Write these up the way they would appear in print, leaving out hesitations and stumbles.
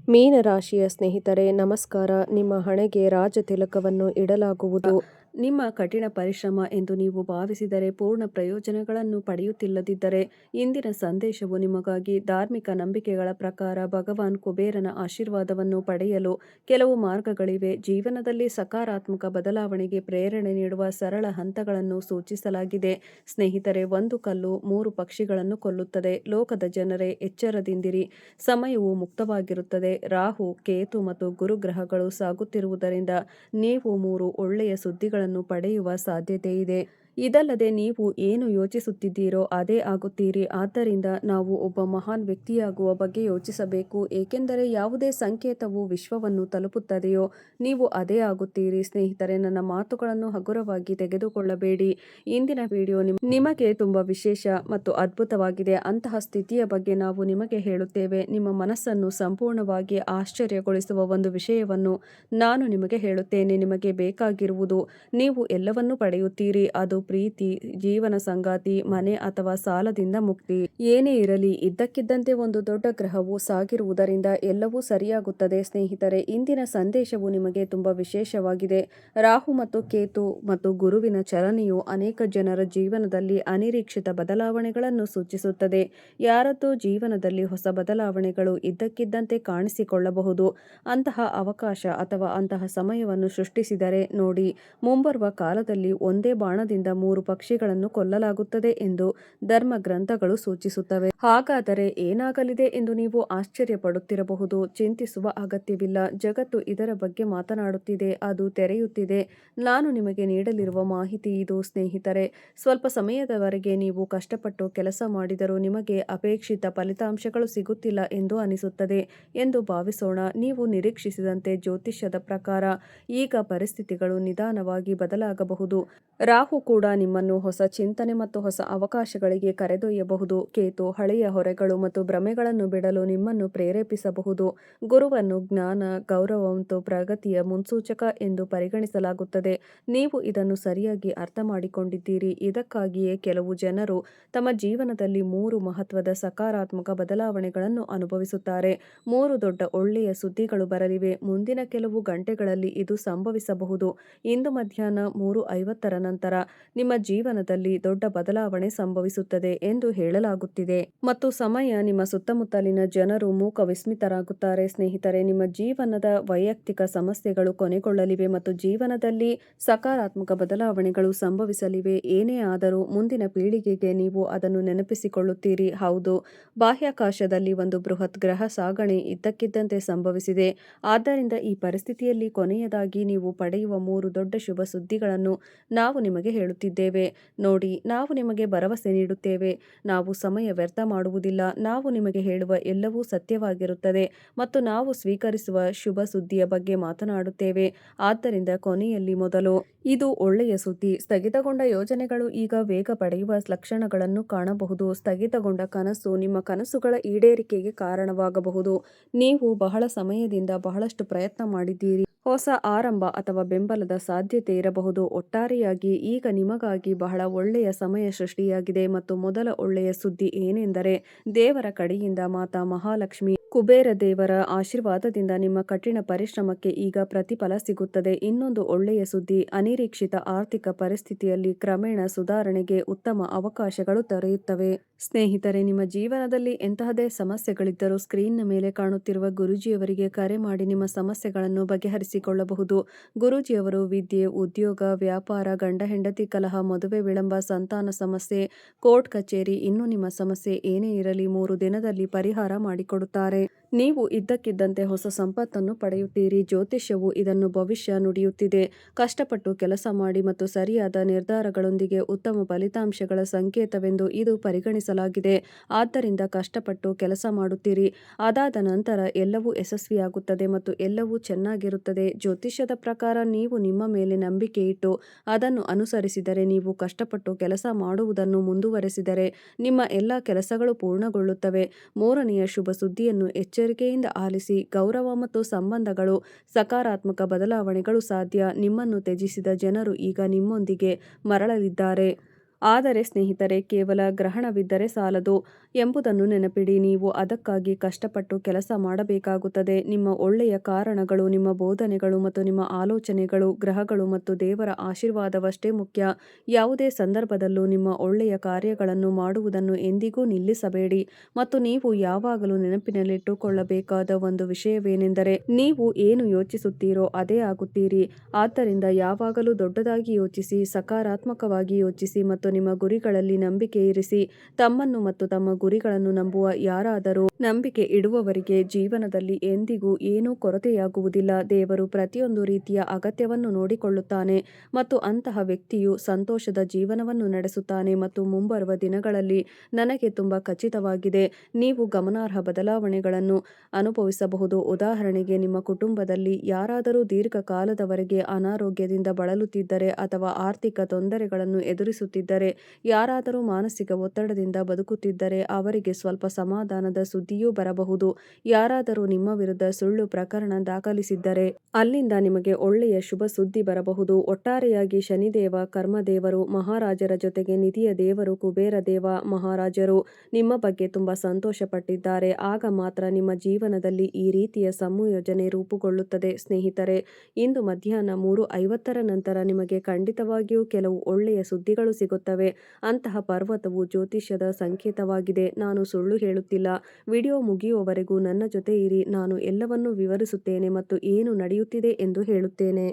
ಮೀನರಾಶಿಯ ಸ್ನೇಹಿತರೆ ನಮಸ್ಕಾರ. ನಿಮ್ಮ ಹಣೆಗೆ ರಾಜತಿಲಕವನ್ನು ಇಡಲಾಗುವುದು. ನಿಮ್ಮ ಕಠಿಣ ಪರಿಶ್ರಮ ಎಂದು ನೀವು ಭಾವಿಸಿದರೆ ಪೂರ್ಣ ಪ್ರಯೋಜನಗಳನ್ನು ಪಡೆಯುತ್ತಿಲ್ಲದಿದ್ದರೆ ಇಂದಿನ ಸಂದೇಶವು ನಿಮಗಾಗಿ. ಧಾರ್ಮಿಕ ನಂಬಿಕೆಗಳ ಪ್ರಕಾರ ಭಗವಾನ್ ಕುಬೇರನ ಆಶೀರ್ವಾದವನ್ನು ಪಡೆಯಲು ಕೆಲವು ಮಾರ್ಗಗಳಿವೆ. ಜೀವನದಲ್ಲಿ ಸಕಾರಾತ್ಮಕ ಬದಲಾವಣೆಗೆ ಪ್ರೇರಣೆ ನೀಡುವ ಸರಳ ಹಂತಗಳನ್ನು ಸೂಚಿಸಲಾಗಿದೆ. ಸ್ನೇಹಿತರೆ, ಒಂದು ಕಲ್ಲು 3 ಪಕ್ಷಿಗಳನ್ನು ಕೊಲ್ಲುತ್ತದೆ. ಲೋಕದ ಜನರೇ, ಎಚ್ಚರದಿಂದಿರಿ. ಸಮಯವು ಮುಕ್ತವಾಗಿರುತ್ತದೆ. ರಾಹು, ಕೇತು ಮತ್ತು ಗುರು ಗ್ರಹಗಳು ಸಾಗುತ್ತಿರುವುದರಿಂದ ನೀವು 3 ಒಳ್ಳೆಯ ಸುದ್ದಿಗಳನ್ನು ಪಡೆಯುವ ಸಾಧ್ಯತೆಯಿದೆ. ಇದಲ್ಲದೆ ನೀವು ಏನು ಯೋಚಿಸುತ್ತಿದ್ದೀರೋ ಅದೇ ಆಗುತ್ತೀರಿ. ಆದ್ದರಿಂದ ನಾವು ಒಬ್ಬ ಮಹಾನ್ ವ್ಯಕ್ತಿಯಾಗುವ ಬಗ್ಗೆ ಯೋಚಿಸಬೇಕು, ಏಕೆಂದರೆ ಯಾವುದೇ ಸಂಕೇತವು ವಿಶ್ವವನ್ನು ತಲುಪುತ್ತದೆಯೋ ನೀವು ಅದೇ ಆಗುತ್ತೀರಿ. ಸ್ನೇಹಿತರೆ, ನನ್ನ ಮಾತುಗಳನ್ನು ಹಗುರವಾಗಿ ತೆಗೆದುಕೊಳ್ಳಬೇಡಿ. ಇಂದಿನ ವಿಡಿಯೋ ನಿಮಗೆ ತುಂಬಾ ವಿಶೇಷ ಮತ್ತು ಅದ್ಭುತವಾಗಿದೆ. ಅಂತಹ ಸ್ಥಿತಿಯ ಬಗ್ಗೆ ನಾವು ನಿಮಗೆ ಹೇಳುತ್ತೇವೆ. ನಿಮ್ಮ ಮನಸ್ಸನ್ನು ಸಂಪೂರ್ಣವಾಗಿ ಆಶ್ಚರ್ಯಗೊಳಿಸುವ ಒಂದು ವಿಷಯವನ್ನು ನಾನು ನಿಮಗೆ ಹೇಳುತ್ತೇನೆ. ನಿಮಗೆ ಬೇಕಾಗಿರುವುದು ನೀವು ಎಲ್ಲವನ್ನೂ ಪಡೆಯುತ್ತೀರಿ. ಅದು ಪ್ರೀತಿ, ಜೀವನ ಸಂಗಾತಿ, ಮನೆ ಅಥವಾ ಸಾಲದಿಂದ ಮುಕ್ತಿ. ಏನೇ ಇರಲಿ, ಇದ್ದಕ್ಕಿದ್ದಂತೆ ಒಂದು ದೊಡ್ಡ ಗ್ರಹವು ಸಾಗಿರುವುದರಿಂದ ಎಲ್ಲವೂ ಸರಿಯಾಗುತ್ತದೆ. ಸ್ನೇಹಿತರೆ, ಇಂದಿನ ಸಂದೇಶವು ನಿಮಗೆ ತುಂಬಾ ವಿಶೇಷವಾಗಿದೆ. ರಾಹು ಮತ್ತು ಕೇತು ಮತ್ತು ಗುರುವಿನ ಚಲನೆಯು ಅನೇಕ ಜನರ ಜೀವನದಲ್ಲಿ ಅನಿರೀಕ್ಷಿತ ಬದಲಾವಣೆಗಳನ್ನು ಸೂಚಿಸುತ್ತದೆ. ಯಾರದ್ದೋ ಜೀವನದಲ್ಲಿ ಹೊಸ ಬದಲಾವಣೆಗಳು ಇದ್ದಕ್ಕಿದ್ದಂತೆ ಕಾಣಿಸಿಕೊಳ್ಳಬಹುದು. ಅಂತಹ ಅವಕಾಶ ಅಥವಾ ಅಂತಹ ಸಮಯವನ್ನು ಸೃಷ್ಟಿಸಿದರೆ ನೋಡಿ. ಮುಂಬರುವ ಕಾಲದಲ್ಲಿ ಒಂದೇ ಬಾಣದಿಂದ 3 ಪಕ್ಷಿಗಳನ್ನು ಕೊಲ್ಲಲಾಗುತ್ತದೆ ಎಂದು ಧರ್ಮ ಗ್ರಂಥಗಳು ಸೂಚಿಸುತ್ತವೆ. ಹಾಗಾದರೆ ಏನಾಗಲಿದೆ ಎಂದು ನೀವು ಆಶ್ಚರ್ಯಪಡುತ್ತಿರಬಹುದು. ಚಿಂತಿಸುವ ಅಗತ್ಯವಿಲ್ಲ. ಜಗತ್ತು ಇದರ ಬಗ್ಗೆ ಮಾತನಾಡುತ್ತಿದೆ, ಅದು ತೆರೆಯುತ್ತಿದೆ. ನಾನು ನಿಮಗೆ ನೀಡಲಿರುವ ಮಾಹಿತಿ ಇದು. ಸ್ನೇಹಿತರೆ, ಸ್ವಲ್ಪ ಸಮಯದವರೆಗೆ ನೀವು ಕಷ್ಟಪಟ್ಟು ಕೆಲಸ ಮಾಡಿದರೂ ನಿಮಗೆ ಅಪೇಕ್ಷಿತ ಫಲಿತಾಂಶಗಳು ಸಿಗುತ್ತಿಲ್ಲ ಎಂದು ಅನಿಸುತ್ತದೆ ಎಂದು ಭಾವಿಸೋಣ. ನೀವು ನಿರೀಕ್ಷಿಸಿದಂತೆ ಜ್ಯೋತಿಷ್ಯದ ಪ್ರಕಾರ ಈಗ ಪರಿಸ್ಥಿತಿಗಳು ನಿಧಾನವಾಗಿ ಬದಲಾಗಬಹುದು. ರಾಹು ಕೂಡ ನಿಮ್ಮನ್ನು ಹೊಸ ಚಿಂತನೆ ಮತ್ತು ಹೊಸ ಅವಕಾಶಗಳಿಗೆ ಕರೆದೊಯ್ಯಬಹುದು. ಕೇತು ಹಳೆಯ ಹೊರೆಗಳು ಮತ್ತು ಭ್ರಮೆಗಳನ್ನು ಬಿಡಲು ನಿಮ್ಮನ್ನು ಪ್ರೇರೇಪಿಸಬಹುದು. ಗುರುವನ್ನು ಜ್ಞಾನ, ಗೌರವ ಮತ್ತು ಪ್ರಗತಿಯ ಮುನ್ಸೂಚಕ ಎಂದು ಪರಿಗಣಿಸಲಾಗುತ್ತದೆ. ನೀವು ಇದನ್ನು ಸರಿಯಾಗಿ ಅರ್ಥ ಮಾಡಿಕೊಂಡಿದ್ದೀರಿ. ಇದಕ್ಕಾಗಿಯೇ ಕೆಲವು ಜನರು ತಮ್ಮ ಜೀವನದಲ್ಲಿ 3 ಮಹತ್ವದ ಸಕಾರಾತ್ಮಕ ಬದಲಾವಣೆಗಳನ್ನು ಅನುಭವಿಸುತ್ತಾರೆ. 3 ದೊಡ್ಡ ಒಳ್ಳೆಯ ಸುದ್ದಿಗಳು ಬರಲಿವೆ. ಮುಂದಿನ ಕೆಲವು ಗಂಟೆಗಳಲ್ಲಿ ಇದು ಸಂಭವಿಸಬಹುದು. ಇಂದು ಮಧ್ಯಾಹ್ನ 3:50 ನಂತರ ನಿಮ್ಮ ಜೀವನದಲ್ಲಿ ದೊಡ್ಡ ಬದಲಾವಣೆ ಸಂಭವಿಸುತ್ತದೆ ಎಂದು ಹೇಳಲಾಗುತ್ತಿದೆ. ಮತ್ತು ಸಮಯ ನಿಮ್ಮ ಸುತ್ತಮುತ್ತಲಿನ ಜನರು ಮೂಕ ವಿಸ್ಮಿತರಾಗುತ್ತಾರೆ. ಸ್ನೇಹಿತರೆ, ನಿಮ್ಮ ಜೀವನದ ವೈಯಕ್ತಿಕ ಸಮಸ್ಯೆಗಳು ಕೊನೆಗೊಳ್ಳಲಿವೆ ಮತ್ತು ಜೀವನದಲ್ಲಿ ಸಕಾರಾತ್ಮಕ ಬದಲಾವಣೆಗಳು ಸಂಭವಿಸಲಿವೆ. ಏನೇ ಆದರೂ ಮುಂದಿನ ಪೀಳಿಗೆಗೆ ನೀವು ಅದನ್ನು ನೆನಪಿಸಿಕೊಳ್ಳುತ್ತೀರಿ. ಹೌದು, ಬಾಹ್ಯಾಕಾಶದಲ್ಲಿ ಒಂದು ಬೃಹತ್ ಗ್ರಹ ಸಾಗಣೆ ಇದ್ದಕ್ಕಿದ್ದಂತೆ ಸಂಭವಿಸಿದೆ. ಆದ್ದರಿಂದ ಈ ಪರಿಸ್ಥಿತಿಯಲ್ಲಿ ಕೊನೆಯದಾಗಿ ನೀವು ಪಡೆಯುವ 3 ದೊಡ್ಡ ಶುಭ ಸುದ್ದಿಗಳನ್ನು ನಾವು ನಿಮಗೆ ಹೇಳುತ್ತಿದ್ದೇವೆ. ನೋಡಿ, ನಾವು ನಿಮಗೆ ಭರವಸೆ ನೀಡುತ್ತೇವೆ. ನಾವು ಸಮಯ ವ್ಯರ್ಥ ಮಾಡುವುದಿಲ್ಲ. ನಾವು ನಿಮಗೆ ಹೇಳುವ ಎಲ್ಲವೂ ಸತ್ಯವಾಗಿರುತ್ತದೆ ಮತ್ತು ನಾವು ಸ್ವೀಕರಿಸುವ ಶುಭ ಸುದ್ದಿಯ ಬಗ್ಗೆ ಮಾತನಾಡುತ್ತೇವೆ. ಆದ್ದರಿಂದ ಕೊನೆಯಲ್ಲಿ ಮೊದಲು ಇದು ಒಳ್ಳೆಯ ಸುದ್ದಿ. ಸ್ಥಗಿತಗೊಂಡ ಯೋಜನೆಗಳು ಈಗ ವೇಗ ಪಡೆಯುವ ಲಕ್ಷಣಗಳನ್ನು ಕಾಣಬಹುದು. ಸ್ಥಗಿತಗೊಂಡ ಕನಸು ನಿಮ್ಮ ಕನಸುಗಳ ಈಡೇರಿಕೆಗೆ ಕಾರಣವಾಗಬಹುದು. ನೀವು ಬಹಳ ಸಮಯದಿಂದ ಬಹಳಷ್ಟು ಪ್ರಯತ್ನ ಮಾಡಿದ್ದೀರಿ. ಹೊಸ ಆರಂಭ ಅಥವಾ ಬೆಂಬಲದ ಸಾಧ್ಯತೆ ಇರಬಹುದು. ಒಟ್ಟಾರೆಯಾಗಿ ಈಗ ನಿಮಗಾಗಿ ಬಹಳ ಒಳ್ಳೆಯ ಸಮಯ ಸೃಷ್ಟಿಯಾಗಿದೆ. ಮತ್ತು ಮೊದಲ ಒಳ್ಳೆಯ ಸುದ್ದಿ ಏನೆಂದರೆ, ದೇವರ ಕಡೆಯಿಂದ ಮಾತಾ ಮಹಾಲಕ್ಷ್ಮಿ ಕುಬೇರ ದೇವರ ಆಶೀರ್ವಾದದಿಂದ ನಿಮ್ಮ ಕಠಿಣ ಪರಿಶ್ರಮಕ್ಕೆ ಈಗ ಪ್ರತಿಫಲ ಸಿಗುತ್ತದೆ. ಇನ್ನೊಂದು ಒಳ್ಳೆಯ ಸುದ್ದಿ, ಅನಿರೀಕ್ಷಿತ ಆರ್ಥಿಕ ಪರಿಸ್ಥಿತಿಯಲ್ಲಿ ಕ್ರಮೇಣ ಸುಧಾರಣೆಗೆ ಉತ್ತಮ ಅವಕಾಶಗಳು ತೆರೆಯುತ್ತವೆ. ಸ್ನೇಹಿತರೆ, ನಿಮ್ಮ ಜೀವನದಲ್ಲಿ ಎಂತಹದೇ ಸಮಸ್ಯೆಗಳಿದ್ದರೂ ಸ್ಕ್ರೀನ್ನ ಮೇಲೆ ಕಾಣುತ್ತಿರುವ ಗುರೂಜಿಯವರಿಗೆ ಕರೆ ಮಾಡಿ ನಿಮ್ಮ ಸಮಸ್ಯೆಗಳನ್ನು ಬಗೆಹರಿಸಿಕೊಳ್ಳಬಹುದು. ಗುರೂಜಿಯವರು ವಿದ್ಯೆ, ಉದ್ಯೋಗ, ವ್ಯಾಪಾರ, ಗಂಡ ಹೆಂಡತಿ ಕಲಹ, ಮದುವೆ ವಿಳಂಬ, ಸಂತಾನ ಸಮಸ್ಯೆ, ಕೋರ್ಟ್ ಕಚೇರಿ, ಇನ್ನು ನಿಮ್ಮ ಸಮಸ್ಯೆ ಏನೇ ಇರಲಿ 3 ದಿನದಲ್ಲಿ ಪರಿಹಾರ ಮಾಡಿಕೊಡುತ್ತಾರೆ. ನೀವು ಇದ್ದಕ್ಕಿದ್ದಂತೆ ಹೊಸ ಸಂಪತ್ತನ್ನು ಪಡೆಯುತ್ತೀರಿ. ಜ್ಯೋತಿಷ್ಯವು ಇದನ್ನು ಭವಿಷ್ಯ ನುಡಿಯುತ್ತಿದೆ. ಕಷ್ಟಪಟ್ಟು ಕೆಲಸ ಮಾಡಿ ಮತ್ತು ಸರಿಯಾದ ನಿರ್ಧಾರಗಳೊಂದಿಗೆ ಉತ್ತಮ ಫಲಿತಾಂಶಗಳ ಸಂಕೇತವೆಂದು ಇದು ಪರಿಗಣಿಸಲಾಗಿದೆ. ಆದ್ದರಿಂದ ಕಷ್ಟಪಟ್ಟು ಕೆಲಸ ಮಾಡುತ್ತೀರಿ. ಅದಾದ ನಂತರ ಎಲ್ಲವೂ ಯಶಸ್ವಿಯಾಗುತ್ತದೆ ಮತ್ತು ಎಲ್ಲವೂ ಚೆನ್ನಾಗಿರುತ್ತದೆ. ಜ್ಯೋತಿಷ್ಯದ ಪ್ರಕಾರ ನೀವು ನಿಮ್ಮ ಮೇಲೆ ನಂಬಿಕೆ ಇಟ್ಟು ಅದನ್ನು ಅನುಸರಿಸಿದರೆ, ನೀವು ಕಷ್ಟಪಟ್ಟು ಕೆಲಸ ಮಾಡುವುದನ್ನು ಮುಂದುವರೆಸಿದರೆ ನಿಮ್ಮ ಎಲ್ಲ ಕೆಲಸಗಳು ಪೂರ್ಣಗೊಳ್ಳುತ್ತವೆ. 3ನೆಯ ಶುಭ ಸುದ್ದಿಯನ್ನು ಎಚ್ಚರಿಕೆಯಿಂದ ಆಲಿಸಿ. ಗೌರವ ಮತ್ತು ಸಂಬಂಧಗಳು ಸಕಾರಾತ್ಮಕ ಬದಲಾವಣೆಗಳು ಸಾಧ್ಯ. ನಿಮ್ಮನ್ನು ತ್ಯಜಿಸಿದ ಜನರು ಈಗ ನಿಮ್ಮೊಂದಿಗೆ ಮರಳಲಿದ್ದಾರೆ. ಆದರೆ ಸ್ನೇಹಿತರೆ, ಕೇವಲ ಗ್ರಹಣವಿದ್ದರೆ ಸಾಲದು ಎಂಬುದನ್ನು ನೆನಪಿಡಿ. ನೀವು ಅದಕ್ಕಾಗಿ ಕಷ್ಟಪಟ್ಟು ಕೆಲಸ ಮಾಡಬೇಕಾಗುತ್ತದೆ. ನಿಮ್ಮ ಒಳ್ಳೆಯ ಕಾರಣಗಳು, ನಿಮ್ಮ ಬೋಧನೆಗಳು ಮತ್ತು ನಿಮ್ಮ ಆಲೋಚನೆಗಳು, ಗ್ರಹಗಳು ಮತ್ತು ದೇವರ ಆಶೀರ್ವಾದವಷ್ಟೇ ಮುಖ್ಯ. ಯಾವುದೇ ಸಂದರ್ಭದಲ್ಲೂ ನಿಮ್ಮ ಒಳ್ಳೆಯ ಕಾರ್ಯಗಳನ್ನು ಮಾಡುವುದನ್ನು ಎಂದಿಗೂ ನಿಲ್ಲಿಸಬೇಡಿ. ಮತ್ತು ನೀವು ಯಾವಾಗಲೂ ನೆನಪಿನಲ್ಲಿಟ್ಟುಕೊಳ್ಳಬೇಕಾದ ಒಂದು ವಿಷಯವೇನೆಂದರೆ, ನೀವು ಏನು ಯೋಚಿಸುತ್ತೀರೋ ಅದೇ ಆಗುತ್ತೀರಿ. ಆದ್ದರಿಂದ ಯಾವಾಗಲೂ ದೊಡ್ಡದಾಗಿ ಯೋಚಿಸಿ, ಸಕಾರಾತ್ಮಕವಾಗಿ ಯೋಚಿಸಿ ಮತ್ತು ನಿಮ್ಮ ಗುರಿಗಳಲ್ಲಿ ನಂಬಿಕೆ ಇರಿಸಿ. ತಮ್ಮನ್ನು ಮತ್ತು ತಮ್ಮ ಗುರಿಗಳನ್ನು ನಂಬುವ ಯಾರಾದರೂ ನಂಬಿಕೆ ಇಡುವವರಿಗೆ ಜೀವನದಲ್ಲಿ ಎಂದಿಗೂ ಏನೂ ಕೊರತೆಯಾಗುವುದಿಲ್ಲ. ದೇವರು ಪ್ರತಿಯೊಂದು ರೀತಿಯ ಅಗತ್ಯವನ್ನು ನೋಡಿಕೊಳ್ಳುತ್ತಾನೆ ಮತ್ತು ಅಂತಹ ವ್ಯಕ್ತಿಯು ಸಂತೋಷದ ಜೀವನವನ್ನು ನಡೆಸುತ್ತಾನೆ. ಮತ್ತು ಮುಂಬರುವ ದಿನಗಳಲ್ಲಿ ನನಗೆ ತುಂಬಾ ಖಚಿತವಾಗಿದೆ, ನೀವು ಗಮನಾರ್ಹ ಬದಲಾವಣೆಗಳನ್ನು ಅನುಭವಿಸಬಹುದು. ಉದಾಹರಣೆಗೆ, ನಿಮ್ಮ ಕುಟುಂಬದಲ್ಲಿ ಯಾರಾದರೂ ದೀರ್ಘಕಾಲದವರೆಗೆ ಅನಾರೋಗ್ಯದಿಂದ ಬಳಲುತ್ತಿದ್ದರೆ ಅಥವಾ ಆರ್ಥಿಕ ತೊಂದರೆಗಳನ್ನು ಎದುರಿಸುತ್ತಿದ್ದರೆ, ಯಾರಾದರೂ ಮಾನಸಿಕ ಒತ್ತಡದಿಂದ ಬದುಕುತ್ತಿದ್ದರೆ ಅವರಿಗೆ ಸ್ವಲ್ಪ ಸಮಾಧಾನದ ಸುದ್ದಿಯೂ ಬರಬಹುದು. ಯಾರಾದರೂ ನಿಮ್ಮ ವಿರುದ್ಧ ಸುಳ್ಳು ಪ್ರಕರಣ ದಾಖಲಿಸಿದ್ದರೆ ಅಲ್ಲಿಂದ ನಿಮಗೆ ಒಳ್ಳೆಯ ಶುಭ ಸುದ್ದಿ ಬರಬಹುದು. ಒಟ್ಟಾರೆಯಾಗಿ ಶನಿದೇವ, ಕರ್ಮದೇವರು, ಮಹಾರಾಜರ ಜೊತೆಗೆ ನಿಧಿಯ ದೇವರು ಕುಬೇರ ದೇವ ಮಹಾರಾಜರು ನಿಮ್ಮ ಬಗ್ಗೆ ತುಂಬಾ ಸಂತೋಷಪಟ್ಟಿದ್ದಾರೆ. ಆಗ ಮಾತ್ರ ನಿಮ್ಮ ಜೀವನದಲ್ಲಿ ಈ ರೀತಿಯ ಸಂಯೋಜನೆ ರೂಪುಗೊಳ್ಳುತ್ತದೆ. ಸ್ನೇಹಿತರೆ, ಇಂದು ಮಧ್ಯಾಹ್ನ 3:50 ನಂತರ ನಿಮಗೆ ಖಂಡಿತವಾಗಿಯೂ ಕೆಲವು ಒಳ್ಳೆಯ ಸುದ್ದಿಗಳು ಸಿಗುತ್ತವೆ. ಅಂತಹ ಪರ್ವತವು ಜ್ಯೋತಿಷ್ಯದ ಸಂಕೇತವಾಗಿದೆ. ನಾನು ಸುಳ್ಳು ಹೇಳುತ್ತಿಲ್ಲ. ವಿಡಿಯೋ ಮುಗಿಯುವವರೆಗೂ ನನ್ನ ಜೊತೆ ಇರಿ. ನಾನು ಎಲ್ಲವನ್ನೂ ವಿವರಿಸುತ್ತೇನೆ ಮತ್ತು ಏನು ನಡೆಯುತ್ತಿದೆ ಎಂದು ಹೇಳುತ್ತೇನೆ.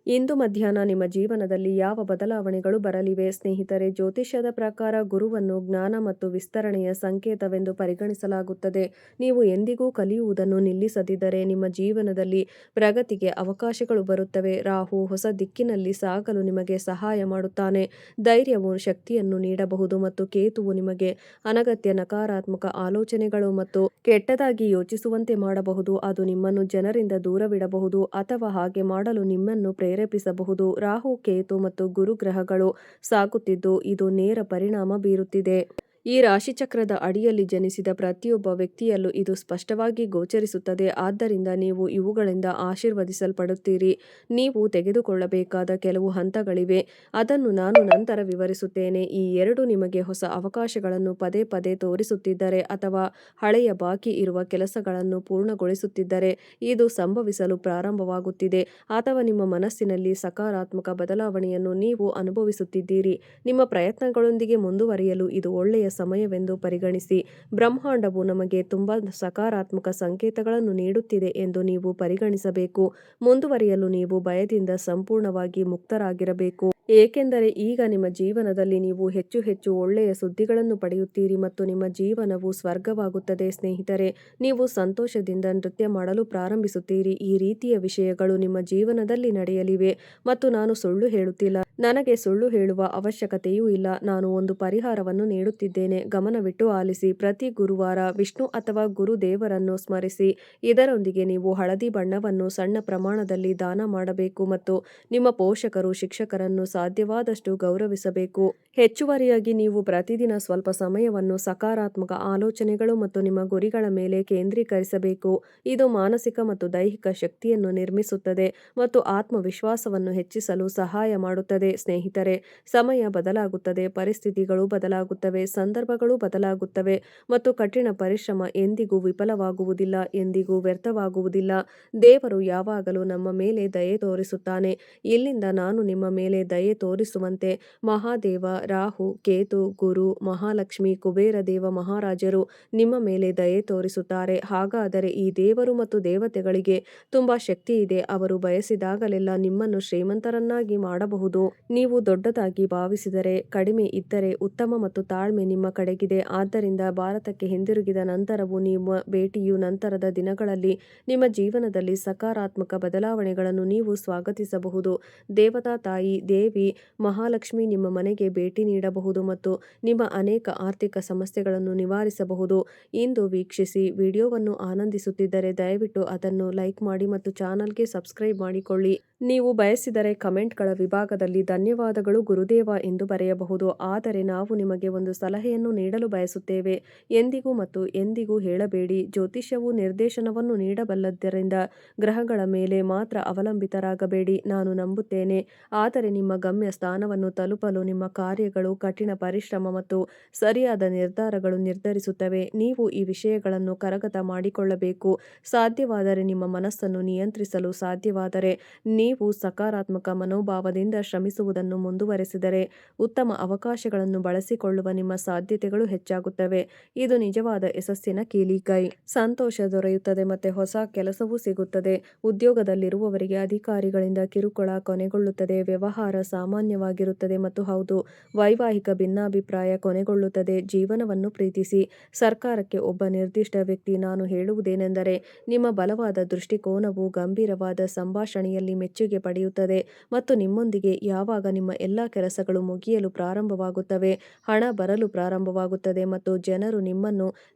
ಇಂದು ಮಧ್ಯಾಹ್ನ ನಿಮ್ಮ ಜೀವನದಲ್ಲಿ ಯಾವ ಬದಲಾವಣೆಗಳು ಬರಲಿವೆ? ಸ್ನೇಹಿತರೆ, ಜ್ಯೋತಿಷ್ಯದ ಪ್ರಕಾರ ಗುರುವನ್ನು ಜ್ಞಾನ ಮತ್ತು ವಿಸ್ತರಣೆಯ ಸಂಕೇತವೆಂದು ಪರಿಗಣಿಸಲಾಗುತ್ತದೆ. ನೀವು ಎಂದಿಗೂ ಕಲಿಯುವುದನ್ನು ನಿಲ್ಲಿಸದಿದ್ದರೆ ನಿಮ್ಮ ಜೀವನದಲ್ಲಿ ಪ್ರಗತಿಗೆ ಅವಕಾಶಗಳು ಬರುತ್ತವೆ. ರಾಹು ಹೊಸ ದಿಕ್ಕಿನಲ್ಲಿ ಸಾಗಲು ನಿಮಗೆ ಸಹಾಯ ಮಾಡುತ್ತಾನೆ. ಧೈರ್ಯವು ಶಕ್ತಿಯನ್ನು ನೀಡಬಹುದು ಮತ್ತು ಕೇತುವು ನಿಮಗೆ ಅನಗತ್ಯ ನಕಾರಾತ್ಮಕ ಆಲೋಚನೆಗಳು ಮತ್ತು ಕೆಟ್ಟದಾಗಿ ಯೋಚಿಸುವಂತೆ ಮಾಡಬಹುದು. ಅದು ನಿಮ್ಮನ್ನು ಜನರಿಂದ ದೂರವಿಡಬಹುದು ಅಥವಾ ಹಾಗೆ ಮಾಡಲು ನಿಮ್ಮನ್ನು ಪ್ರೇರೇಪಿಸಬಹುದು. ರಾಹು, ಕೇತು ಮತ್ತು ಗುರು ಗ್ರಹಗಳು ಸಾಗುತ್ತಿದ್ದು ಇದು ನೇರ ಪರಿಣಾಮ ಬೀರುತ್ತಿದೆ. ಈ ರಾಶಿಚಕ್ರದ ಅಡಿಯಲ್ಲಿ ಜನಿಸಿದ ಪ್ರತಿಯೊಬ್ಬ ವ್ಯಕ್ತಿಯಲ್ಲೂ ಇದು ಸ್ಪಷ್ಟವಾಗಿ ಗೋಚರಿಸುತ್ತದೆ. ಆದ್ದರಿಂದ ನೀವು ಇವುಗಳಿಂದ ಆಶೀರ್ವದಿಸಲ್ಪಡುತ್ತೀರಿ. ನೀವು ತೆಗೆದುಕೊಳ್ಳಬೇಕಾದ ಕೆಲವು ಹಂತಗಳಿವೆ. ಅದನ್ನು ನಾನು ನಂತರ ವಿವರಿಸುತ್ತೇನೆ. ಈ ಎರಡು ನಿಮಗೆ ಹೊಸ ಅವಕಾಶಗಳನ್ನು ಪದೇ ಪದೇ ತೋರಿಸುತ್ತಿದ್ದರೆ ಅಥವಾ ಹಳೆಯ ಬಾಕಿ ಇರುವ ಕೆಲಸಗಳನ್ನು ಪೂರ್ಣಗೊಳಿಸುತ್ತಿದ್ದರೆ ಇದು ಸಂಭವಿಸಲು ಪ್ರಾರಂಭವಾಗುತ್ತಿದೆ. ಅಥವಾ ನಿಮ್ಮ ಮನಸ್ಸಿನಲ್ಲಿ ಸಕಾರಾತ್ಮಕ ಬದಲಾವಣೆಯನ್ನು ನೀವು ಅನುಭವಿಸುತ್ತಿದ್ದೀರಿ. ನಿಮ್ಮ ಪ್ರಯತ್ನಗಳೊಂದಿಗೆ ಮುಂದುವರಿಯಲು ಇದು ಒಳ್ಳೆಯ ಸಮಯವೆಂದು ಪರಿಗಣಿಸಿ. ಬ್ರಹ್ಮಾಂಡವು ನಮಗೆ ತುಂಬಾ ಸಕಾರಾತ್ಮಕ ಸಂಕೇತಗಳನ್ನು ನೀಡುತ್ತಿದೆ ಎಂದು ನೀವು ಪರಿಗಣಿಸಬೇಕು. ಮುಂದುವರಿಯಲು ನೀವು ಭಯದಿಂದ ಸಂಪೂರ್ಣವಾಗಿ ಮುಕ್ತರಾಗಿರಬೇಕು. ಏಕೆಂದರೆ ಈಗ ನಿಮ್ಮ ಜೀವನದಲ್ಲಿ ನೀವು ಹೆಚ್ಚು ಹೆಚ್ಚು ಒಳ್ಳೆಯ ಸುದ್ದಿಗಳನ್ನು ಪಡೆಯುತ್ತೀರಿ ಮತ್ತು ನಿಮ್ಮ ಜೀವನವು ಸ್ವರ್ಗವಾಗುತ್ತದೆ. ಸ್ನೇಹಿತರೆ, ನೀವು ಸಂತೋಷದಿಂದ ನೃತ್ಯ ಮಾಡಲು ಪ್ರಾರಂಭಿಸುತ್ತೀರಿ. ಈ ರೀತಿಯ ವಿಷಯಗಳು ನಿಮ್ಮ ಜೀವನದಲ್ಲಿ ನಡೆಯಲಿವೆ ಮತ್ತು ನಾನು ಸುಳ್ಳು ಹೇಳುತ್ತಿಲ್ಲ. ನನಗೆ ಸುಳ್ಳು ಹೇಳುವ ಅವಶ್ಯಕತೆಯೂ ಇಲ್ಲ. ನಾನು ಒಂದು ಪರಿಹಾರವನ್ನು ನೀಡುತ್ತಿದ್ದೇನೆ. ಗಮನವಿಟ್ಟು ಆಲಿಸಿ. ಪ್ರತಿ ಗುರುವಾರ ವಿಷ್ಣು ಅಥವಾ ಗುರು ದೇವರನ್ನು ಸ್ಮರಿಸಿ. ಇದರೊಂದಿಗೆ ನೀವು ಹಳದಿ ಬಣ್ಣವನ್ನು ಸಣ್ಣ ಪ್ರಮಾಣದಲ್ಲಿ ದಾನ ಮಾಡಬೇಕು ಮತ್ತು ನಿಮ್ಮ ಪೋಷಕರು, ಶಿಕ್ಷಕರನ್ನು ಸಾಧ್ಯವಾದಷ್ಟು ಗೌರವಿಸಬೇಕು. ಹೆಚ್ಚುವರಿಯಾಗಿ ನೀವು ಪ್ರತಿದಿನ ಸ್ವಲ್ಪ ಸಮಯವನ್ನು ಸಕಾರಾತ್ಮಕ ಆಲೋಚನೆಗಳು ಮತ್ತು ನಿಮ್ಮ ಗುರಿಗಳ ಮೇಲೆ ಕೇಂದ್ರೀಕರಿಸಬೇಕು. ಇದು ಮಾನಸಿಕ ಮತ್ತು ದೈಹಿಕ ಶಕ್ತಿಯನ್ನು ನಿರ್ಮಿಸುತ್ತದೆ ಮತ್ತು ಆತ್ಮವಿಶ್ವಾಸವನ್ನು ಹೆಚ್ಚಿಸಲು ಸಹಾಯ ಮಾಡುತ್ತದೆ. ಸ್ನೇಹಿತರೆ, ಸಮಯ ಬದಲಾಗುತ್ತದೆ, ಪರಿಸ್ಥಿತಿಗಳು ಬದಲಾಗುತ್ತವೆ, ಸಂದರ್ಭಗಳು ಬದಲಾಗುತ್ತವೆ ಮತ್ತು ಕಠಿಣ ಪರಿಶ್ರಮ ಎಂದಿಗೂ ವಿಫಲವಾಗುವುದಿಲ್ಲ, ಎಂದಿಗೂ ವ್ಯರ್ಥವಾಗುವುದಿಲ್ಲ. ದೇವರು ಯಾವಾಗಲೂ ನಮ್ಮ ಮೇಲೆ ದಯೆ ತೋರಿಸುತ್ತಾನೆ. ಇಲ್ಲಿಂದ ನಾನು ನಿಮ್ಮ ಮೇಲೆ ದಯೆ ತೋರಿಸುವಂತೆ ಮಹಾದೇವ, ರಾಹು, ಕೇತು, ಗುರು, ಮಹಾಲಕ್ಷ್ಮಿ, ಕುಬೇರ ದೇವ ಮಹಾರಾಜರು ನಿಮ್ಮ ಮೇಲೆ ದಯೆ ತೋರಿಸುತ್ತಾರೆ. ಹಾಗಾದರೆ ಈ ದೇವರು ಮತ್ತು ದೇವತೆಗಳಿಗೆ ತುಂಬಾ ಶಕ್ತಿ ಇದೆ. ಅವರು ಬಯಸಿದಾಗಲೆಲ್ಲ ನಿಮ್ಮನ್ನು ಶ್ರೀಮಂತರನ್ನಾಗಿ ಮಾಡಬಹುದು. ನೀವು ದೊಡ್ಡದಾಗಿ ಭಾವಿಸಿದರೆ, ಕಡಿಮೆ ಇದ್ದರೆ ಉತ್ತಮ ಮತ್ತು ತಾಳ್ಮೆ ನಿಮ್ಮ ಕಡೆಗಿದೆ. ಆದ್ದರಿಂದ ಭಾರತಕ್ಕೆ ಹಿಂದಿರುಗಿದ ನಂತರವೂ ನಿಮ್ಮ ಭೇಟಿಯು ನಂತರದ ದಿನಗಳಲ್ಲಿ ನಿಮ್ಮ ಜೀವನದಲ್ಲಿ ಸಕಾರಾತ್ಮಕ ಬದಲಾವಣೆಗಳನ್ನು ನೀವು ಸ್ವಾಗತಿಸಬಹುದು. ದೇವತಾ ತಾಯಿ ದೇವಿ ಮಹಾಲಕ್ಷ್ಮಿ ನಿಮ್ಮ ಮನೆಗೆ ಭೇಟಿ ನೀಡಬಹುದು ಮತ್ತು ನಿಮ್ಮ ಅನೇಕ ಆರ್ಥಿಕ ಸಮಸ್ಯೆಗಳನ್ನು ನಿವಾರಿಸಬಹುದು. ಇಂದು ವೀಕ್ಷಿಸಿ ವಿಡಿಯೋವನ್ನು ಆನಂದಿಸುತ್ತಿದ್ದರೆ ದಯವಿಟ್ಟು ಅದನ್ನು ಲೈಕ್ ಮಾಡಿ ಮತ್ತು ಚಾನಲ್ಗೆ ಸಬ್ಸ್ಕ್ರೈಬ್ ಮಾಡಿಕೊಳ್ಳಿ. ನೀವು ಬಯಸಿದರೆ ಕಮೆಂಟ್ಗಳ ವಿಭಾಗದಲ್ಲಿ ಧನ್ಯವಾದಗಳು ಗುರುದೇವ ಎಂದು ಬರೆಯಬಹುದು. ಆದರೆ ನಾವು ನಿಮಗೆ ಒಂದು ಸಲಹೆಯನ್ನು ನೀಡಲು ಬಯಸುತ್ತೇವೆ. ಎಂದಿಗೂ ಮತ್ತು ಎಂದಿಗೂ ಹೇಳಬೇಡಿ. ಜ್ಯೋತಿಷ್ಯವು ನಿರ್ದೇಶನವನ್ನು ನೀಡಬಲ್ಲದರಿಂದ ಗ್ರಹಗಳ ಮೇಲೆ ಮಾತ್ರ ಅವಲಂಬಿತರಾಗಬೇಡಿ. ನಾನು ನಂಬುತ್ತೇನೆ, ಆದರೆ ನಿಮ್ಮ ಗಮ್ಯ ಸ್ಥಾನವನ್ನು ತಲುಪಲು ನಿಮ್ಮ ಕಾರ್ಯಗಳು, ಕಠಿಣ ಪರಿಶ್ರಮ ಮತ್ತು ಸರಿಯಾದ ನಿರ್ಧಾರಗಳು ನಿರ್ಧರಿಸುತ್ತವೆ. ನೀವು ಈ ವಿಷಯಗಳನ್ನು ಕರಗತ ಮಾಡಿಕೊಳ್ಳಬೇಕು. ಸಾಧ್ಯವಾದರೆ ನಿಮ್ಮ ಮನಸ್ಸನ್ನು ನಿಯಂತ್ರಿಸಲು ಸಾಧ್ಯವಾದರೆ ನೀವು ಸಕಾರಾತ್ಮಕ ಮನೋಭಾವದಿಂದ ಶ್ರಮಿಸುವುದನ್ನು ಮುಂದುವರೆಸಿದರೆ ಉತ್ತಮ ಅವಕಾಶಗಳನ್ನು ಬಳಸಿಕೊಳ್ಳುವ ನಿಮ್ಮ ಸಾಧ್ಯತೆಗಳು ಹೆಚ್ಚಾಗುತ್ತವೆ. ಇದು ನಿಜವಾದ ಯಶಸ್ಸಿನ ಕೀಲಿಕೈ. ಸಂತೋಷ ದೊರೆಯುತ್ತದೆ ಮತ್ತು ಹೊಸ ಕೆಲಸವೂ ಸಿಗುತ್ತದೆ. ಉದ್ಯೋಗದಲ್ಲಿರುವವರಿಗೆ ಅಧಿಕಾರಿಗಳಿಂದ ಕಿರುಕುಳ ಕೊನೆಗೊಳ್ಳುತ್ತದೆ. ವ್ಯವಹಾರ ಸಾಮಾನ್ಯವಾಗಿರುತ್ತದೆ ಮತ್ತು ಹೌದು, ವೈವಾಹಿಕ ಭಿನ್ನಾಭಿಪ್ರಾಯ ಕೊನೆಗೊಳ್ಳುತ್ತದೆ. ಜೀವನವನ್ನು ಪ್ರೀತಿಸಿ. ಸರ್ಕಾರಕ್ಕೆ ಒಬ್ಬ ನಿರ್ದಿಷ್ಟ ವ್ಯಕ್ತಿ ನಾನು ಹೇಳುವುದೇನೆಂದರೆ, ನಿಮ್ಮ ಬಲವಾದ ದೃಷ್ಟಿಕೋನವು ಗಂಭೀರವಾದ ಸಂಭಾಷಣೆಯಲ್ಲಿ ಮೆಚ್ಚುಗೆ ಪಡೆಯುತ್ತದೆ ಮತ್ತು ನಿಮ್ಮೊಂದಿಗೆ ಯಾವಾಗ ನಿಮ್ಮ ಎಲ್ಲಾ ಕೆಲಸಗಳು ಮುಗಿಯಲು ಪ್ರಾರಂಭವಾಗುತ್ತವೆ, ಹಣ ಬರಲು ಪ್ರಾರಂಭವಾಗುತ್ತದೆ ಮತ್ತು ಜನರು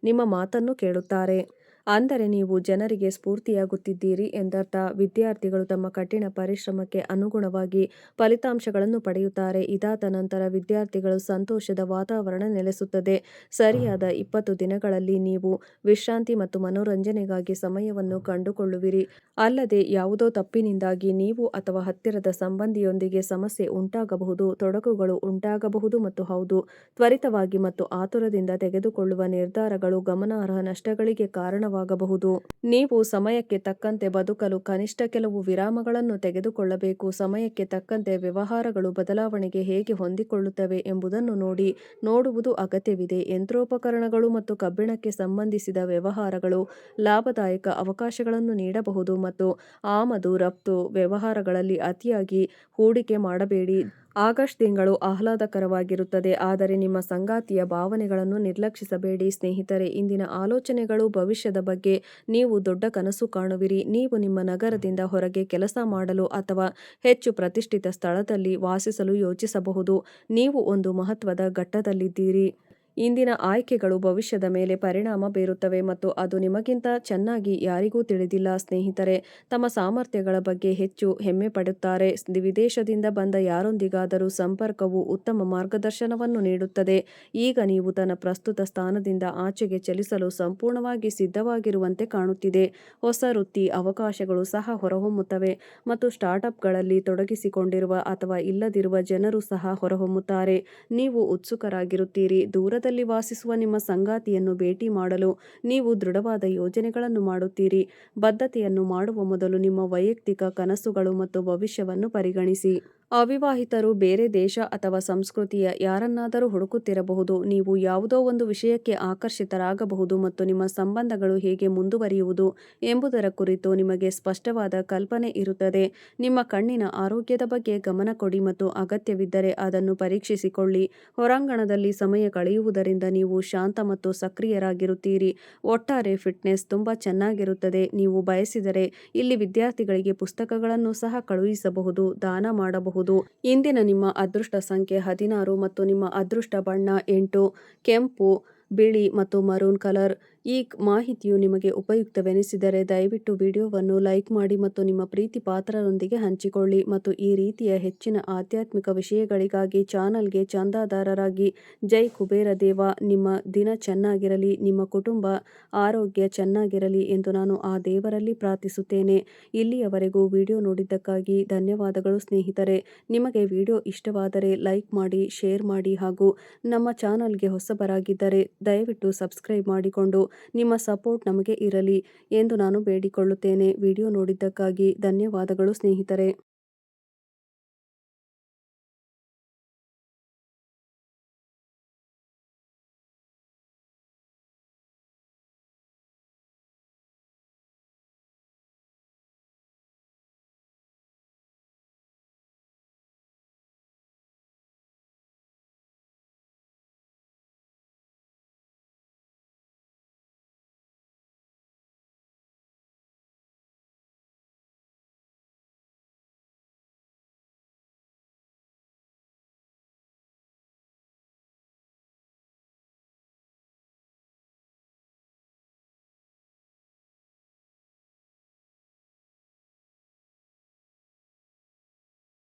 ನಿಮ್ಮ ಮಾತನ್ನು ಕೇಳುತ್ತಾರೆ. ಅಂದರೆ ನೀವು ಜನರಿಗೆ ಸ್ಫೂರ್ತಿಯಾಗುತ್ತಿದ್ದೀರಿ ಎಂದರ್ಥ. ವಿದ್ಯಾರ್ಥಿಗಳು ತಮ್ಮ ಕಠಿಣ ಪರಿಶ್ರಮಕ್ಕೆ ಅನುಗುಣವಾಗಿ ಫಲಿತಾಂಶಗಳನ್ನು ಪಡೆಯುತ್ತಾರೆ. ಇದಾದ ನಂತರ ವಿದ್ಯಾರ್ಥಿಗಳು ಸಂತೋಷದ ವಾತಾವರಣ ನೆಲೆಸುತ್ತದೆ. ಸರಿಯಾದ 20 ದಿನಗಳಲ್ಲಿ ನೀವು ವಿಶ್ರಾಂತಿ ಮತ್ತು ಮನೋರಂಜನೆಗಾಗಿ ಸಮಯವನ್ನು ಕಂಡುಕೊಳ್ಳುವಿರಿ. ಅಲ್ಲದೆ ಯಾವುದೋ ತಪ್ಪಿನಿಂದಾಗಿ ನೀವು ಅಥವಾ ಹತ್ತಿರದ ಸಂಬಂಧಿಯೊಂದಿಗೆ ಸಮಸ್ಯೆ ಉಂಟಾಗಬಹುದು, ತೊಡಕುಗಳು ಉಂಟಾಗಬಹುದು ಮತ್ತು ಹೌದು, ತ್ವರಿತವಾಗಿ ಮತ್ತು ಆತುರದಿಂದ ತೆಗೆದುಕೊಳ್ಳುವ ನಿರ್ಧಾರಗಳು ಗಮನಾರ್ಹ ನಷ್ಟಗಳಿಗೆ ಕಾರಣವಾಗಬಹುದು. ನೀವು ಸಮಯಕ್ಕೆ ತಕ್ಕಂತೆ ಬದುಕಲು ಕನಿಷ್ಠ ಕೆಲವು ವಿರಾಮಗಳನ್ನು ತೆಗೆದುಕೊಳ್ಳಬೇಕು. ಸಮಯಕ್ಕೆ ತಕ್ಕಂತೆ ವ್ಯವಹಾರಗಳು ಬದಲಾವಣೆಗೆ ಹೇಗೆ ಹೊಂದಿಕೊಳ್ಳುತ್ತವೆ ಎಂಬುದನ್ನು ನೋಡುವುದು ಅಗತ್ಯವಿದೆ. ಯಂತ್ರೋಪಕರಣಗಳು ಮತ್ತು ಕಬ್ಬಿಣಕ್ಕೆ ಸಂಬಂಧಿಸಿದ ವ್ಯವಹಾರಗಳು ಲಾಭದಾಯಕ ಅವಕಾಶಗಳನ್ನು ನೀಡಬಹುದು ಮತ್ತು ಆಮದು ರಫ್ತು ವ್ಯವಹಾರಗಳಲ್ಲಿ ಅತಿಯಾಗಿ ಹೂಡಿಕೆ ಮಾಡಬೇಡಿ. ಆಗಸ್ಟ್ ತಿಂಗಳು ಆಹ್ಲಾದಕರವಾಗಿರುತ್ತದೆ, ಆದರೆ ನಿಮ್ಮ ಸಂಗಾತಿಯ ಭಾವನೆಗಳನ್ನು ನಿರ್ಲಕ್ಷಿಸಬೇಡಿ. ಸ್ನೇಹಿತರೆ, ಇಂದಿನ ಆಲೋಚನೆಗಳು ಭವಿಷ್ಯದ ಬಗ್ಗೆ. ನೀವು ದೊಡ್ಡ ಕನಸು ಕಾಣುವಿರಿ. ನೀವು ನಿಮ್ಮ ನಗರದಿಂದ ಹೊರಗೆ ಕೆಲಸ ಮಾಡಲು ಅಥವಾ ಹೆಚ್ಚು ಪ್ರತಿಷ್ಠಿತ ಸ್ಥಳದಲ್ಲಿ ವಾಸಿಸಲು ಯೋಚಿಸಬಹುದು. ನೀವು ಒಂದು ಮಹತ್ವದ ಘಟ್ಟದಲ್ಲಿದ್ದೀರಿ. ಇಂದಿನ ಆಯ್ಕೆಗಳು ಭವಿಷ್ಯದ ಮೇಲೆ ಪರಿಣಾಮ ಬೀರುತ್ತವೆ ಮತ್ತು ಅದು ನಿಮಗಿಂತ ಚೆನ್ನಾಗಿ ಯಾರಿಗೂ ತಿಳಿದಿಲ್ಲ. ಸ್ನೇಹಿತರೆ ತಮ್ಮ ಸಾಮರ್ಥ್ಯಗಳ ಬಗ್ಗೆ ಹೆಚ್ಚು ಹೆಮ್ಮೆಪಡುತ್ತಾರೆ. ವಿದೇಶದಿಂದ ಬಂದ ಯಾರೊಂದಿಗಾದರೂ ಸಂಪರ್ಕವು ಉತ್ತಮ ಮಾರ್ಗದರ್ಶನವನ್ನು ನೀಡುತ್ತದೆ. ಈಗ ನೀವು ತನ್ನ ಪ್ರಸ್ತುತ ಸ್ಥಾನದಿಂದ ಆಚೆಗೆ ಚಲಿಸಲು ಸಂಪೂರ್ಣವಾಗಿ ಸಿದ್ಧವಾಗಿರುವಂತೆ ಕಾಣುತ್ತಿದೆ. ಹೊಸ ವೃತ್ತಿ ಅವಕಾಶಗಳು ಸಹ ಹೊರಹೊಮ್ಮುತ್ತವೆ ಮತ್ತು ಸ್ಟಾರ್ಟ್ಅಪ್ಗಳಲ್ಲಿ ತೊಡಗಿಸಿಕೊಂಡಿರುವ ಅಥವಾ ಇಲ್ಲದಿರುವ ಜನರು ಸಹ ಹೊರಹೊಮ್ಮುತ್ತಾರೆ. ನೀವು ಉತ್ಸುಕರಾಗಿರುತ್ತೀರಿ. ದೂರದಲ್ಲಿ ವಾಸಿಸುವ ನಿಮ್ಮ ಸಂಗಾತಿಯನ್ನು ಭೇಟಿ ಮಾಡಲು ನೀವು ದೃಢವಾದ ಯೋಜನೆಗಳನ್ನು ಮಾಡುತ್ತೀರಿ. ಬದ್ಧತೆಯನ್ನು ಮಾಡುವ ಮೊದಲು ನಿಮ್ಮ ವೈಯಕ್ತಿಕ ಕನಸುಗಳು ಮತ್ತು ಭವಿಷ್ಯವನ್ನು ಪರಿಗಣಿಸಿ. ಅವಿವಾಹಿತರು ಬೇರೆ ದೇಶ ಅಥವಾ ಸಂಸ್ಕೃತಿಯ ಯಾರನ್ನಾದರೂ ಹುಡುಕುತ್ತಿರಬಹುದು. ನೀವು ಯಾವುದೋ ಒಂದು ವಿಷಯಕ್ಕೆ ಆಕರ್ಷಿತರಾಗಬಹುದು ಮತ್ತು ನಿಮ್ಮ ಸಂಬಂಧಗಳು ಹೇಗೆ ಮುಂದುವರಿಯುವುದು ಎಂಬುದರ ಕುರಿತು ನಿಮಗೆ ಸ್ಪಷ್ಟವಾದ ಕಲ್ಪನೆ ಇರುತ್ತದೆ. ನಿಮ್ಮ ಕಣ್ಣಿನ ಆರೋಗ್ಯದ ಬಗ್ಗೆ ಗಮನ ಕೊಡಿ ಮತ್ತು ಅಗತ್ಯವಿದ್ದರೆ ಅದನ್ನು ಪರೀಕ್ಷಿಸಿಕೊಳ್ಳಿ. ಹೊರಾಂಗಣದಲ್ಲಿ ಸಮಯ ಕಳೆಯುವುದರಿಂದ ನೀವು ಶಾಂತ ಮತ್ತು ಸಕ್ರಿಯರಾಗಿರುತ್ತೀರಿ. ಒಟ್ಟಾರೆ ಫಿಟ್ನೆಸ್ ತುಂಬಾ ಚೆನ್ನಾಗಿರುತ್ತದೆ. ನೀವು ಬಯಸಿದರೆ ಇಲ್ಲಿ ವಿದ್ಯಾರ್ಥಿಗಳಿಗೆ ಪುಸ್ತಕಗಳನ್ನು ಸಹ ಕಳುಹಿಸಬಹುದು, ದಾನ ಮಾಡಬಹುದು. ಇಂದಿನ ನಿಮ್ಮ ಅದೃಷ್ಟ ಸಂಖ್ಯೆ 16 ಮತ್ತು ನಿಮ್ಮ ಅದೃಷ್ಟ ಬಣ್ಣ 8. ಕೆಂಪು, ಬಿಳಿ ಮತ್ತು ಮರೂನ್ ಕಲರ್. ಈ ಮಾಹಿತಿಯು ನಿಮಗೆ ಉಪಯುಕ್ತವೆನಿಸಿದರೆ ದಯವಿಟ್ಟು ವಿಡಿಯೋವನ್ನು ಲೈಕ್ ಮಾಡಿ ಮತ್ತು ನಿಮ್ಮ ಪ್ರೀತಿ ಪಾತ್ರರೊಂದಿಗೆ ಹಂಚಿಕೊಳ್ಳಿ ಮತ್ತು ಈ ರೀತಿಯ ಹೆಚ್ಚಿನ ಆಧ್ಯಾತ್ಮಿಕ ವಿಷಯಗಳಿಗಾಗಿ ಚಾನಲ್ಗೆ ಚಂದಾದಾರರಾಗಿ. ಜೈ ಕುಬೇರ ದೇವ. ನಿಮ್ಮ ದಿನ ಚೆನ್ನಾಗಿರಲಿ, ನಿಮ್ಮ ಕುಟುಂಬ ಆರೋಗ್ಯ ಚೆನ್ನಾಗಿರಲಿ ಎಂದು ನಾನು ಆ ದೇವರಲ್ಲಿ ಪ್ರಾರ್ಥಿಸುತ್ತೇನೆ. ಇಲ್ಲಿಯವರೆಗೂ ವಿಡಿಯೋ ನೋಡಿದ್ದಕ್ಕಾಗಿ ಧನ್ಯವಾದಗಳು ಸ್ನೇಹಿತರೆ. ನಿಮಗೆ ವಿಡಿಯೋ ಇಷ್ಟವಾದರೆ ಲೈಕ್ ಮಾಡಿ, ಶೇರ್ ಮಾಡಿ ಹಾಗೂ ನಮ್ಮ ಚಾನಲ್ಗೆ ಹೊಸಬರಾಗಿದ್ದರೆ ದಯವಿಟ್ಟು ಸಬ್ಸ್ಕ್ರೈಬ್ ಮಾಡಿಕೊಂಡು ನಿಮ್ಮ ಸಪೋರ್ಟ್ ನಮಗೆ ಇರಲಿ ಎಂದು ನಾನು ಬೇಡಿಕೊಳ್ಳುತ್ತೇನೆ. ವಿಡಿಯೋ ನೋಡಿದ್ದಕ್ಕಾಗಿ ಧನ್ಯವಾದಗಳು ಸ್ನೇಹಿತರೆ.